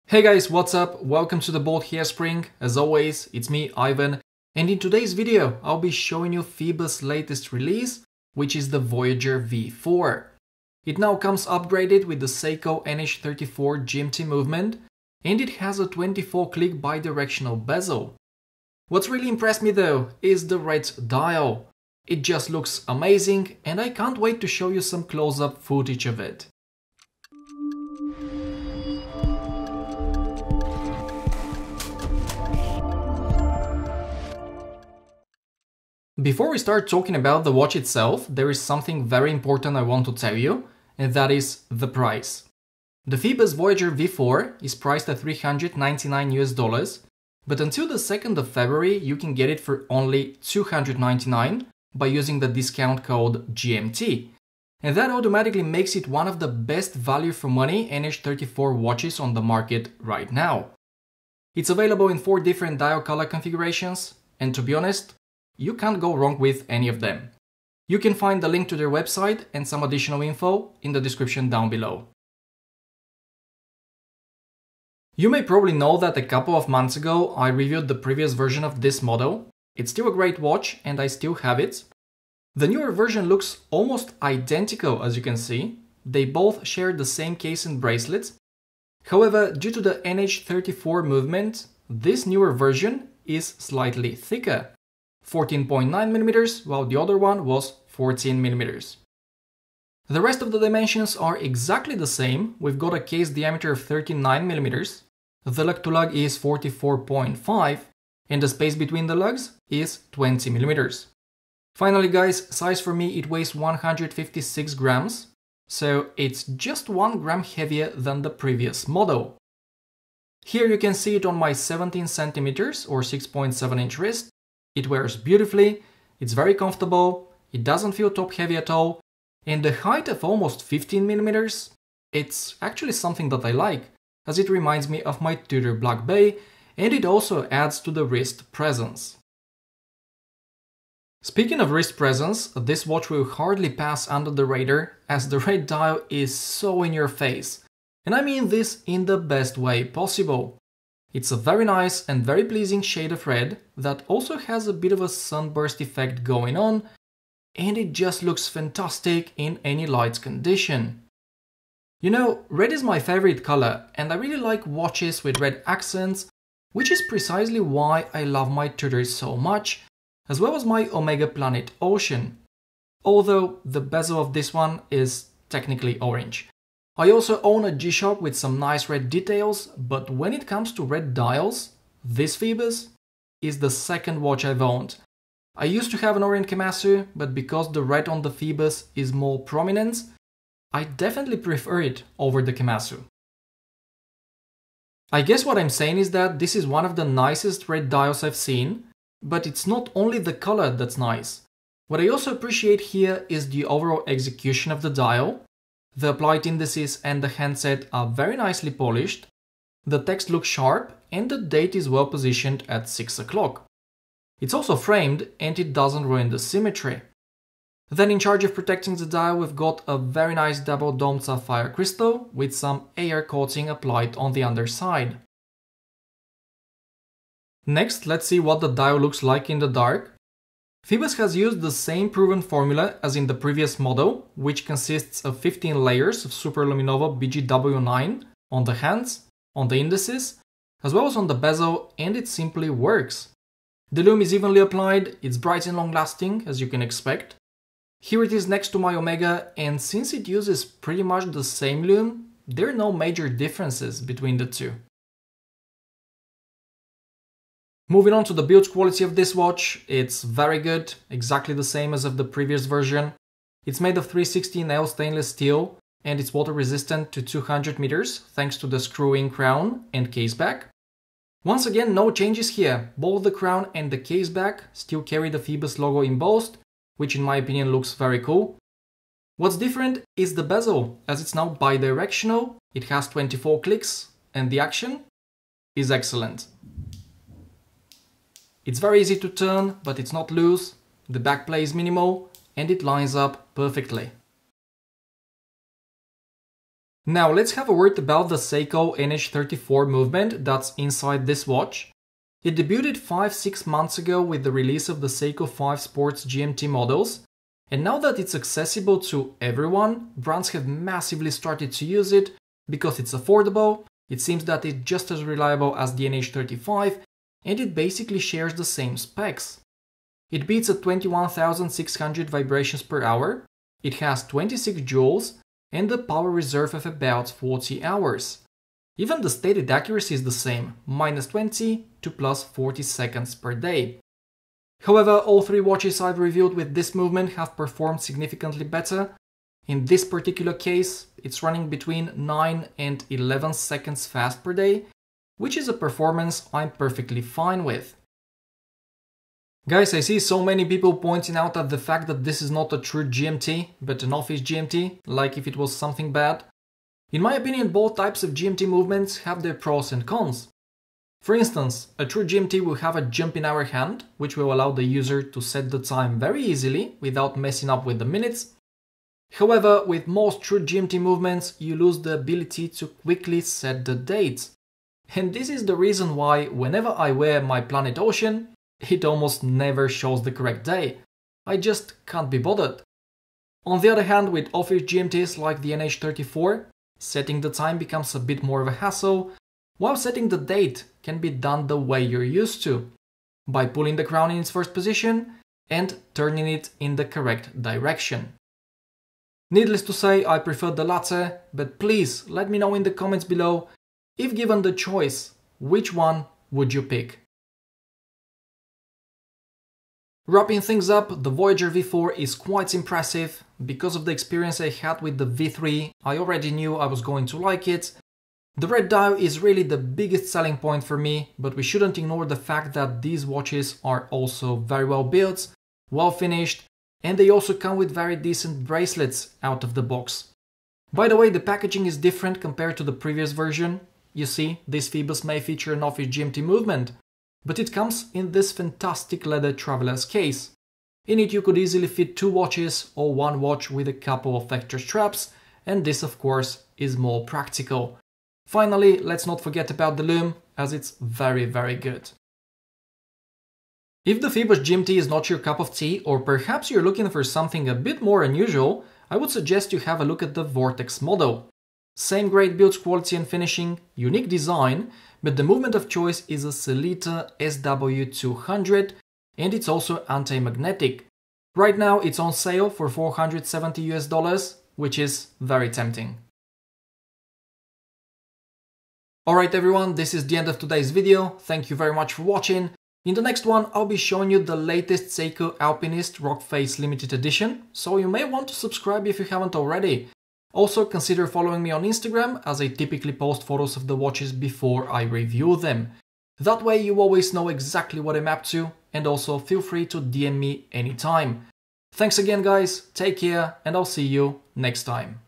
Hey guys, what's up? Welcome to the Bolt Hairspring. As always, it's me, Ivan, and in today's video, I'll be showing you Phoibos' latest release, which is the Voyager V4. It now comes upgraded with the Seiko NH34 GMT movement, and it has a 24-click bidirectional bezel. What's really impressed me though is the red dial. It just looks amazing, and I can't wait to show you some close-up footage of it. Before we start talking about the watch itself, there is something very important I want to tell you, and that is the price. The Phoibos Voyager V4 is priced at $399 but until the 2nd of February you can get it for only $299 by using the discount code GMT. And that automatically makes it one of the best value for money NH34 watches on the market right now. It's available in 4 different dial color configurations, and to be honest, you can't go wrong with any of them. You can find the link to their website and some additional info in the description down below. You may probably know that a couple of months ago I reviewed the previous version of this model. It's still a great watch and I still have it. The newer version looks almost identical, as you can see. They both share the same case and bracelet. However, due to the NH34 movement, this newer version is slightly thicker. 14.9mm, while the other one was 14mm. The rest of the dimensions are exactly the same. We've got a case diameter of 39mm, the lug to lug is 44.5, and the space between the lugs is 20mm. Finally guys, size for me, it weighs 156 grams, so it's just 1 gram heavier than the previous model. Here you can see it on my 17cm or 6.7 inch wrist. It wears beautifully, it's very comfortable, it doesn't feel top heavy at all, and the height of almost 15mm, it's actually something that I like, as it reminds me of my Tudor Black Bay, and it also adds to the wrist presence. Speaking of wrist presence, this watch will hardly pass under the radar, as the red dial is so in your face, and I mean this in the best way possible. It's a very nice and very pleasing shade of red that also has a bit of a sunburst effect going on, and it just looks fantastic in any light condition. You know, red is my favorite color and I really like watches with red accents, which is precisely why I love my Tudors so much, as well as my Omega Planet Ocean, although the bezel of this one is technically orange. I also own a G-Shock with some nice red details, but when it comes to red dials, this Phoibos is the second watch I've owned. I used to have an Orient Komatsu, but because the red on the Phoibos is more prominent, I definitely prefer it over the Komatsu. I guess what I'm saying is that this is one of the nicest red dials I've seen, but it's not only the color that's nice. What I also appreciate here is the overall execution of the dial. The applied indices and the handset are very nicely polished, the text looks sharp and the date is well positioned at 6 o'clock. It's also framed and it doesn't ruin the symmetry. Then in charge of protecting the dial we've got a very nice double domed sapphire crystal with some air coating applied on the underside. Next, let's see what the dial looks like in the dark. Phoibos has used the same proven formula as in the previous model, which consists of 15 layers of Superluminova BGW9 on the hands, on the indices, as well as on the bezel, and it simply works. The lume is evenly applied, it's bright and long-lasting, as you can expect. Here it is next to my Omega, and since it uses pretty much the same lume, there are no major differences between the two. Moving on to the build quality of this watch, it's very good, exactly the same as of the previous version. It's made of 316L stainless steel and it's water resistant to 200 meters thanks to the screw-in crown and case back. Once again, no changes here, both the crown and the case back still carry the Phoibos logo embossed, which in my opinion looks very cool. What's different is the bezel, as it's now bidirectional, it has 24 clicks and the action is excellent. It's very easy to turn, but it's not loose, the backplay is minimal, and it lines up perfectly. Now let's have a word about the Seiko NH34 movement that's inside this watch. It debuted 5-6 months ago with the release of the Seiko 5 Sports GMT models, and now that it's accessible to everyone, brands have massively started to use it because it's affordable, it seems that it's just as reliable as the NH35, and it basically shares the same specs. It beats at 21,600 vibrations per hour, it has 26 joules, and a power reserve of about 40 hours. Even the stated accuracy is the same, -20 to +40 seconds per day. However, all three watches I've reviewed with this movement have performed significantly better. In this particular case, it's running between 9 and 11 seconds fast per day, which is a performance I'm perfectly fine with. Guys, I see so many people pointing out at the fact that this is not a true GMT, but an Office GMT, like if it was something bad. In my opinion, both types of GMT movements have their pros and cons. For instance, a true GMT will have a jump in hour hand, which will allow the user to set the time very easily without messing up with the minutes. However, with most true GMT movements, you lose the ability to quickly set the dates. And this is the reason why whenever I wear my Planet Ocean, it almost never shows the correct day. I just can't be bothered. On the other hand, with Office GMTs like the NH34, setting the time becomes a bit more of a hassle, while setting the date can be done the way you're used to, by pulling the crown in its first position and turning it in the correct direction. Needless to say, I prefer the latter, but please let me know in the comments below, if given the choice, which one would you pick? Wrapping things up, the Voyager V4 is quite impressive. Because of the experience I had with the V3, I already knew I was going to like it. The red dial is really the biggest selling point for me, but we shouldn't ignore the fact that these watches are also very well built, well finished, and they also come with very decent bracelets out of the box. By the way, the packaging is different compared to the previous version. You see, this Phoibos may feature an Office GMT movement, but it comes in this fantastic leather traveler's case. In it you could easily fit 2 watches or 1 watch with a couple of extra straps, and this of course is more practical. Finally, let's not forget about the Lume, as it's very good. If the Phoibos GMT is not your cup of tea, or perhaps you're looking for something a bit more unusual, I would suggest you have a look at the Vortex model. Same great build quality and finishing, unique design, but the movement of choice is a Sellita SW200, and it's also anti-magnetic. Right now it's on sale for $470 US, which is very tempting. Alright everyone, this is the end of today's video. Thank you very much for watching. In the next one, I'll be showing you the latest Seiko Alpinist Rock Face Limited Edition, so you may want to subscribe if you haven't already. Also consider following me on Instagram, as I typically post photos of the watches before I review them. That way you always know exactly what I'm up to, and also feel free to DM me anytime. Thanks again guys, take care, and I'll see you next time.